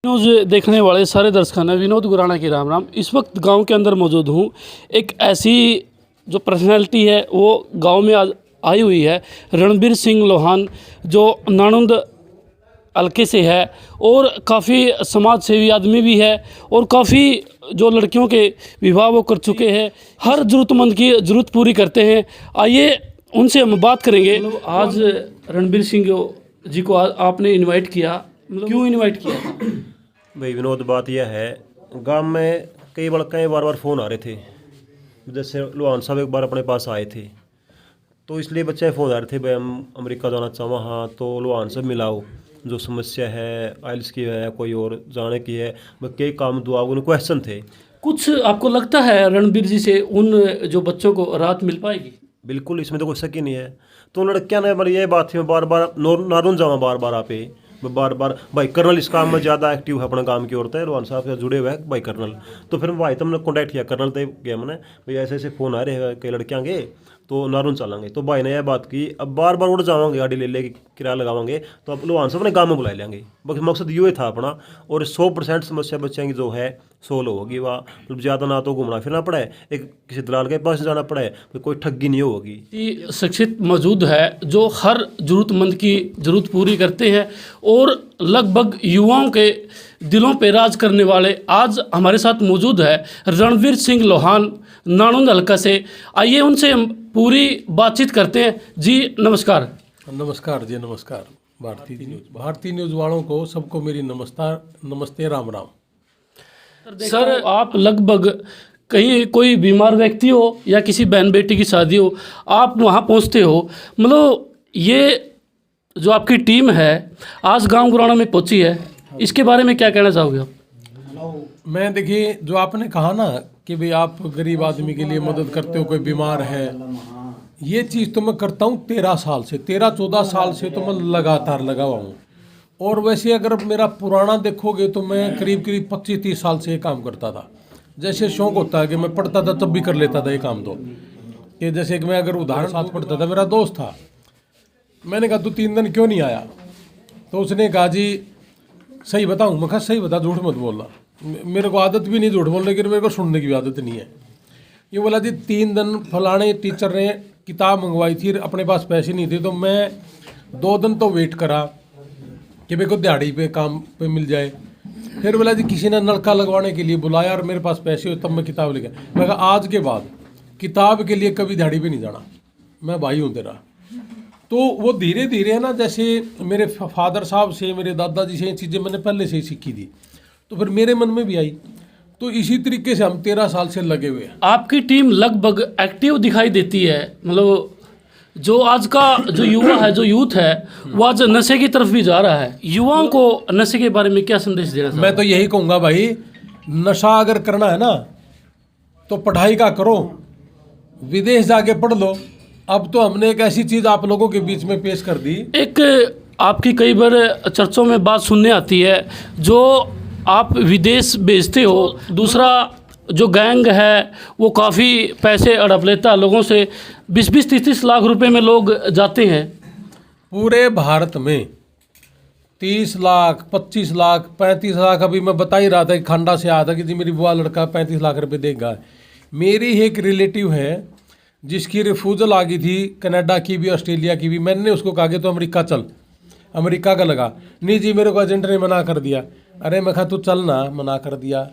News देखने वाले सारे दर्शकों ने विनोद गुराना की राम राम। इस वक्त गांव के अंदर मौजूद हूं। एक ऐसी जो पर्सनैलिटी है वो गांव में आज आई हुई है, रणबीर सिंह लोहान, जो नानुंद हल्के से है और काफ़ी समाज सेवी आदमी भी है और काफ़ी जो लड़कियों के विवाह वो कर चुके हैं, हर ज़रूरतमंद की ज़रूरत पूरी करते हैं। आइए उनसे हम बात करेंगे। मतलब आज रणबीर सिंह जी को आपने इनवाइट किया, मतलब क्यों इनवाइट किया? भाई विनोद, बात यह है, गांव में कई बार बार फ़ोन आ रहे थे। जैसे लोहान साहब एक बार अपने पास आए थे, तो इसलिए बच्चे फ़ोन आ रहे थे, भाई हम अमेरिका जाना चाहवा हाँ, तो लोहान साहब मिलाओ, जो समस्या है आइल्स की है, कोई और जाने की है, कई काम दुआ उन क्वेश्चन थे। कुछ आपको लगता है रणबीर जी से उन जो बच्चों को राहत मिल पाएगी? बिल्कुल, इसमें तो कोई शक ही नहीं है। तो लड़कियां ने मतलब ये बात थी, मैं बार बार नारून जावा बार बार आप बार बार भाई कर्नल इस काम में ज़्यादा एक्टिव है, अपने काम की औरतें रोहन साहब से जुड़े हुए हैं भाई कर्नल। तो फिर भाई तुमने कॉन्टैक्ट किया कर्नल तो गया मैंने, भाई ऐसे ऐसे फ़ोन आ रहे हैं कई लड़कियाँ के, तो नारून चलेंगे। तो भाई ने यह बात की, अब बार बार उड़ जावांगे, गाड़ी ले लेके किराया लगावांगे, तो अब लोहान साहब ने गाँव में बुला लेंगे। बस मकसद ये था अपना, और 100% समस्या बच्चों की जो है सोल्व होगी। वह मतलब ज़्यादा ना तो घूमना फिरना पड़े, एक किसी दलाल के पास जाना पड़े, कोई ठगी नहीं होगी। शिक्षित मौजूद है जो हर ज़रूरतमंद की ज़रूरत पूरी करते हैं और लगभग युवाओं के दिलों पे राज करने वाले आज हमारे साथ मौजूद है रणबीर सिंह लोहान, नानुंद हल्का से। आइए उनसे हम पूरी बातचीत करते हैं। जी नमस्कार। नमस्कार जी, नमस्कार। भारतीय न्यूज़ वालों को सबको मेरी नमस्ते, राम राम। सर, आप लगभग कहीं कोई बीमार व्यक्ति हो या किसी बहन बेटी की शादी हो, आप वहाँ पहुँचते हो। मतलब ये जो आपकी टीम है आज गांव गुराना में पहुँची है, इसके बारे में क्या कहना चाहोगे आप? मैं देखिए, जो आपने कहा ना कि भाई आप गरीब आदमी के लिए मदद करते हो, कोई बीमार है, ये चीज़ तो मैं करता हूँ 13-14 साल से तो मैं लगातार लगा हुआ हूँ। और वैसे अगर मेरा पुराना देखोगे तो मैं करीब 25-30 साल से ये काम करता था। जैसे शौक होता है कि मैं पढ़ता था तब भी कर लेता था ये काम। तो कि जैसे कि मैं अगर उदाहरण साथ पढ़ता था, मेरा दोस्त था, मैंने कहा तू 3 दिन क्यों नहीं आया? तो उसने कहा जी सही बताऊँ? मैं कहा सही बता, झूठ मत बोलना। मेरे को आदत भी नहीं झूठ बोलने की, मेरे को सुनने की भी आदत नहीं है। ये बोला जी 3 दिन फलाने टीचर ने किताब मंगवाई थी, अपने पास पैसे नहीं थे, तो मैं 2 दिन तो वेट करा कि मेरे को दिहाड़ी पे काम पे मिल जाए। फिर बोला जी किसी ने नलका लगवाने के लिए बुलाया और मेरे पास पैसे हो तब मैं किताब लेके। मैं कहा आज के बाद किताब के लिए कभी दिहाड़ी पे नहीं जाना, मैं भाई हूँ तेरा। तो वो धीरे धीरे ना, जैसे मेरे फादर साहब से, मेरे दादाजी से ये चीज़ें मैंने पहले से ही सीखी थी, तो फिर मेरे मन में भी आई। तो इसी तरीके से हम 13 साल से लगे हुए हैं। आपकी टीम लगभग एक्टिव दिखाई देती है। मतलब जो आज का जो युवा है, जो यूथ है, वो आज नशे की तरफ भी जा रहा है। युवाओं को नशे के बारे में क्या संदेश देना चाहिए? मैं तो यही कहूँगा भाई, नशा अगर करना है ना तो पढ़ाई का करो, विदेश जाके पढ़ लो। अब तो हमने एक ऐसी चीज़ आप लोगों के बीच में पेश कर दी। एक आपकी कई बार चर्चों में बात सुनने आती है, जो आप विदेश भेजते हो, दूसरा जो गैंग है वो काफ़ी पैसे हड़प लेता है लोगों से। 20-20, 30-30 लाख रुपए में लोग जाते हैं। पूरे भारत में 30 लाख, 25 लाख, 35 लाख, अभी मैं बता ही रहा था कि खंडा से आया था कि जी मेरी बुआ लड़का 35 लाख रुपए देगा। मेरी एक रिलेटिव है जिसकी रिफ्यूज़ल आ गई थी, कनाडा की भी, ऑस्ट्रेलिया की भी। मैंने उसको कहा कि तो अमेरिका चल, अमेरिका का लगा। नहीं जी मेरे को एजेंट ने मना कर दिया। अरे मैं कहा तू चल ना, मना कर दिया।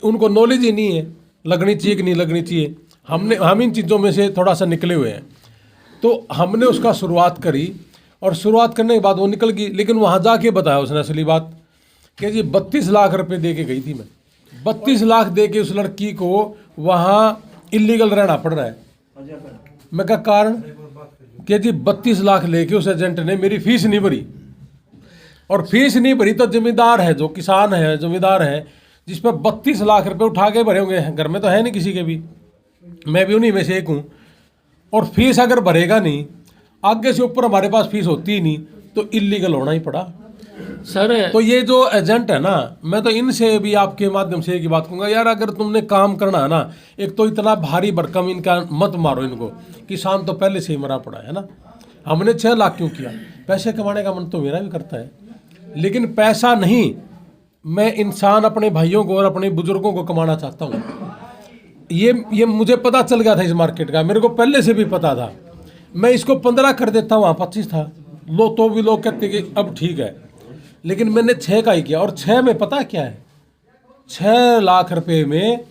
उनको नॉलेज ही नहीं है लगनी चाहिए कि नहीं लगनी चाहिए। हम इन चीज़ों में से थोड़ा सा निकले हुए हैं। तो हमने उसका शुरुआत करी और शुरुआत करने के बाद वो निकल गई। लेकिन वहाँ जाके बताया उसने असली बात कि जी 32 लाख रुपए दे के गई थी मैं। 32 लाख दे के उस लड़की को वहाँ इलीगल रहना पड़ रहा है। मैं कहा कारण कि जी 32 लाख लेके उस एजेंट ने मेरी फीस नहीं भरी। और फीस नहीं भरी तो जिम्मेदार है, जो किसान है, जिम्मेदार है, जिस पर 32 लाख रुपए उठा के भरे होंगे। घर में तो है नहीं किसी के भी, मैं भी उन्हीं में से एक हूँ। और फीस अगर भरेगा नहीं, आगे से ऊपर हमारे पास फीस होती ही नहीं, तो इलीगल होना ही पड़ा सर। तो ये जो एजेंट है ना, मैं तो इनसे भी आपके माध्यम से एक ही बात कहूँगा, यार अगर तुमने काम करना है ना, एक तो इतना भारी भरकम इनका मत मारो इनको। किसान तो पहले से ही मरा पड़ा है ना। हमने 6 लाख क्यों किया? पैसे कमाने का मन तो मेरा भी करता है, लेकिन पैसा नहीं, मैं इंसान अपने भाइयों को और अपने बुजुर्गों को कमाना चाहता हूँ। ये मुझे पता चल गया था इस मार्केट का, मेरे को पहले से भी पता था। मैं इसको 15 कर देता हूँ, वहाँ 25 था, लो तो भी लोग कहते कि अब ठीक है, लेकिन मैंने 6 का ही किया। और 6 में पता क्या है, 6 लाख रुपए में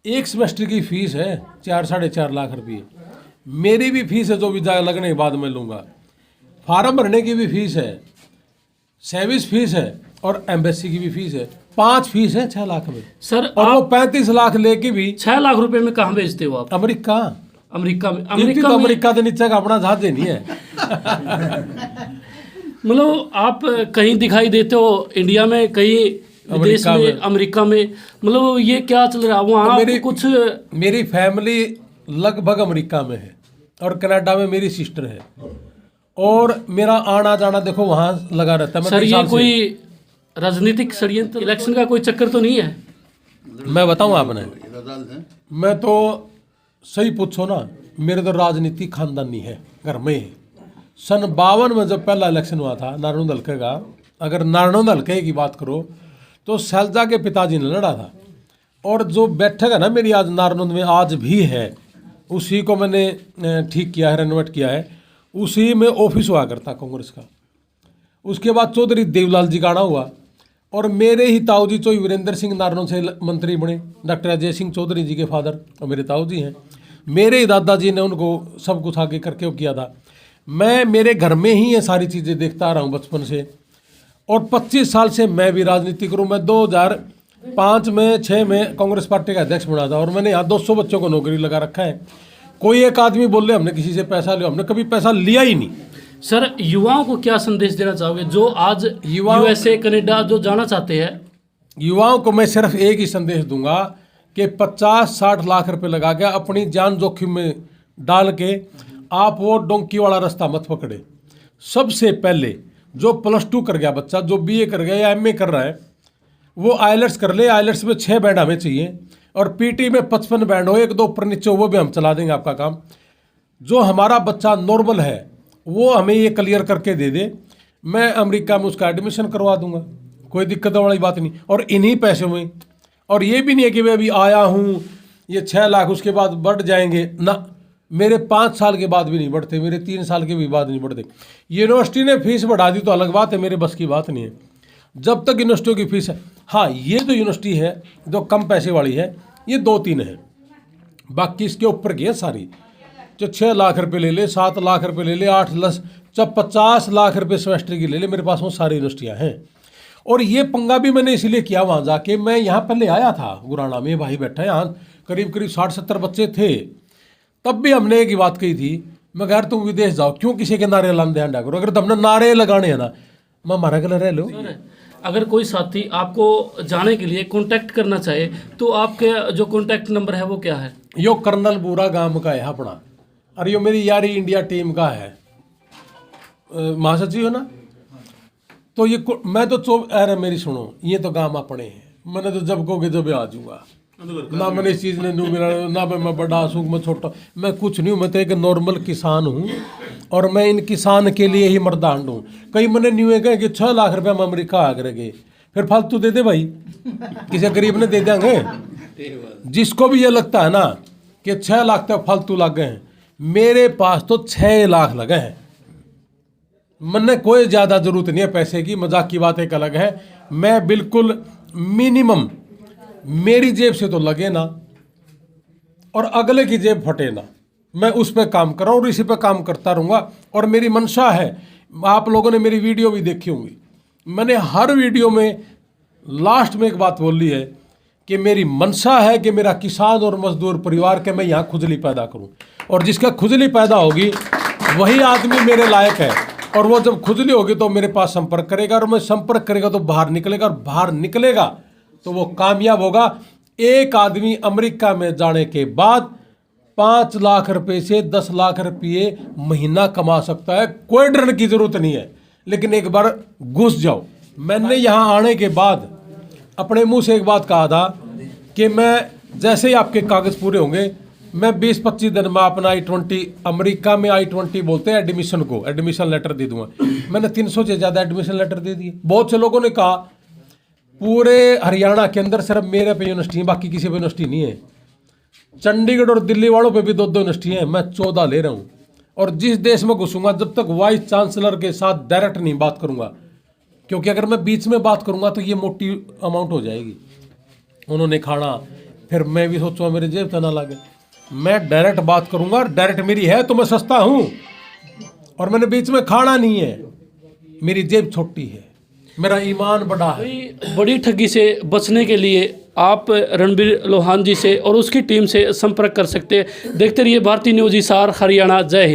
एक सेमेस्टर की फीस है 4-4.5 लाख रुपये। मेरी भी फीस है जो वीजा लगने के बाद मैं लूँगा, फार्म भरने की भी फीस है, सर्विस फीस है और एम्बेसी की भी फीस है। 5 फीस है 6 लाख में सर और वो 35 लाख लेके भी 6 लाख रुपए में कहाँ भेजते हो आप? अमेरिका। अमेरिका में? अमेरिका के नीचे का अपना जहाज नहीं है। मतलब आप कहीं दिखाई देते हो इंडिया में, कहीं विदेश में, अमेरिका में, मतलब ये क्या चल रहा है वहाँ? मेरी कुछ मेरी फैमिली लगभग अमेरिका में है और कनाडा में मेरी सिस्टर है, और मेरा आना जाना देखो वहाँ लगा रहता है। सर ये कोई राजनीतिक षड्यंत्र, इलेक्शन का कोई चक्कर तो नहीं है? मैं बताऊँ आपने, मैं तो सही पूछो ना, मेरे तो राजनीति खानदानी है, घर में है। सन 52 में जब पहला इलेक्शन हुआ था नारायण हल्के का, अगर नारायण हल्के की बात करो तो शैलजा के पिताजी ने लड़ा था, और जो बैठक है ना मेरी आज नारायण में आज भी है, उसी को मैंने ठीक किया है, रेनोवेट किया है, उसी में ऑफिस हुआ करता कांग्रेस का। उसके बाद चौधरी देवलाल जी का आना हुआ, और मेरे ही ताऊ जी चौधरी वीरेंद्र सिंह नारायण से मंत्री बने, डॉक्टर अजय सिंह चौधरी जी के फादर और मेरे ताऊ जी हैं। मेरे ही दादाजी ने उनको सब कुछ आगे करके वो किया था। मैं मेरे घर में ही ये सारी चीज़ें देखता आ रहा हूँ बचपन से, और 25 साल से मैं भी राजनीति करूँ। मैं 2005 में 6 में कांग्रेस पार्टी का अध्यक्ष बना था, और मैंने यहाँ 200 बच्चों को नौकरी लगा रखा है। कोई एक आदमी बोल रहे हमने किसी से पैसा लिया, हमने कभी पैसा लिया ही नहीं। सर युवाओं को क्या संदेश देना चाहोगे जो आज यूएसए कनाडा जो जाना चाहते हैं? युवाओं को मैं सिर्फ एक ही संदेश दूंगा कि 50-60 लाख रुपए लगा के अपनी जान जोखिम में डाल के आप वो डोंकी वाला रास्ता मत पकड़े। सबसे पहले जो +2 कर गया बच्चा, जो BA कर गया या MA कर रहा है, वो आइलेट्स कर ले। आइलेट्स में 6 बैंड हमें चाहिए, और PT में 55 बैंड हो, 1-2 ऊपर नीचे हो, वो भी हम चला देंगे आपका काम। जो हमारा बच्चा नॉर्मल है वो हमें ये क्लियर करके दे दे, मैं अमेरिका में उसका एडमिशन करवा दूंगा, कोई दिक्कत वाली बात नहीं। और इन्हीं पैसों में, और ये भी नहीं है कि मैं अभी आया हूँ ये 6 लाख उसके बाद बढ़ जाएंगे ना, मेरे 5 साल के बाद भी नहीं बढ़ते, मेरे 3 साल के भी बाद नहीं बढ़ते। यूनिवर्सिटी ने फीस बढ़ा दी तो अलग बात है, मेरे बस की बात नहीं है। जब तक यूनिवर्सिटियों की फीस है, हाँ ये जो यूनिवर्सिटी है जो कम पैसे वाली है, ये 2-3 है, बाकी इसके ऊपर की है सारी। जो 6 लाख रुपए ले ले, 7 लाख रुपए ले ले, 8 जब 50 लाख रुपए सेमेस्टर की ले ले, मेरे पास वो सारी यूनिवर्सिटियाँ हैं। और ये पंगा भी मैंने इसलिए किया वहाँ जाके, मैं यहाँ पहले आया था गुराना में, भाई बैठा है यहाँ, करीब 60-70 बच्चे थे, तब भी हमने एक ही बात कही थी, मैं कह तुम विदेश जाओ, क्यों किसी के नारे लाने ध्यान करो, अगर तुमने नारे लगाने हैं ना, मैं हमारा गला रह लो। अगर कोई साथी आपको जाने के लिए कांटेक्ट करना चाहे तो आपके जो कांटेक्ट नंबर है वो क्या है? यो कर्नल बूरा गांव का है अपना, और यो मेरी यारी इंडिया टीम का है, महासचिव है ना। तो ये मैं तो अरे मेरी सुनो, ये तो गांव अपने हैं, मैंने तो जब कहोगे जब आ जाऊंगा ना, मैंने इस चीज़ ने नहीं मिला ना, मैं बड़ा हूँ मैं छोटा, मैं कुछ नहीं हूँ, मैं तो एक नॉर्मल किसान हूँ, और मैं इन किसान के लिए ही मर्दान हूँ। कई मैंने न्यू कहे कि 6 लाख रुपये हम अमेरिका आ करेंगे, फिर फालतू दे दे भाई, किसी गरीब ने दे देंगे। जिसको भी ये लगता है ना कि 6 लाख तक फालतू लग गए हैं, मेरे पास तो 6 लाख लगे हैं, मैंने कोई ज़्यादा ज़रूरत नहीं है पैसे की। मजाक की बात एक अलग है, मैं बिल्कुल मिनिमम, मेरी जेब से तो लगे ना और अगले की जेब फटे ना, मैं उस पर काम कर रहा हूँ और इसी पे काम करता रहूँगा। और मेरी मंशा है, आप लोगों ने मेरी वीडियो भी देखी होंगी, मैंने हर वीडियो में लास्ट में एक बात बोली है कि मेरी मंशा है कि मेरा किसान और मजदूर परिवार के मैं यहाँ खुजली पैदा करूँ, और जिसका खुजली पैदा होगी वही आदमी मेरे लायक है। और वो जब खुजली होगी तो मेरे पास संपर्क करेगा, और मैं संपर्क करेगा तो बाहर निकलेगा, और बाहर निकलेगा तो वो कामयाब होगा। एक आदमी अमेरिका में जाने के बाद 5 लाख रुपए से 10 लाख रुपये महीना कमा सकता है, कोई डरने की जरूरत नहीं है, लेकिन एक बार घुस जाओ। मैंने यहाँ आने के बाद अपने मुंह से एक बात कहा था कि मैं जैसे ही आपके कागज़ पूरे होंगे, मैं 20-25 दिन में अपना I-20, अमेरिका में I-20 बोलते हैं एडमिशन को, एडमिशन लेटर दे दूंगा। मैंने 300 से ज़्यादा एडमिशन लेटर दे दिए। बहुत से लोगों ने कहा पूरे हरियाणा के अंदर सिर्फ मेरे पे यूनिवर्सिटी है, बाकी किसी पे यूनिवर्सिटी नहीं है। चंडीगढ़ और दिल्ली वालों पे भी 2-2 यूनिवर्सिटी है, मैं 14 ले रहा हूँ। और जिस देश में घुसूंगा, जब तक वाइस चांसलर के साथ डायरेक्ट नहीं बात करूंगा, क्योंकि अगर मैं बीच में बात करूंगा तो ये मोटी अमाउंट हो जाएगी। उन्होंने खाना, फिर मैं भी सोचूंगा मेरे जेब तो ना लगे। मैं डायरेक्ट बात करूंगा, डायरेक्ट मेरी है तो मैं सस्ता हूं, और मैंने बीच में खाना नहीं है, मेरी जेब छोटी है, मेरा ईमान बड़ा है। बड़ी ठगी से बचने के लिए आप रणबीर लोहान जी से और उसकी टीम से संपर्क कर सकते हैं। देखते रहिए भारतीय न्यूज़ हिसार हरियाणा। जय हिंद।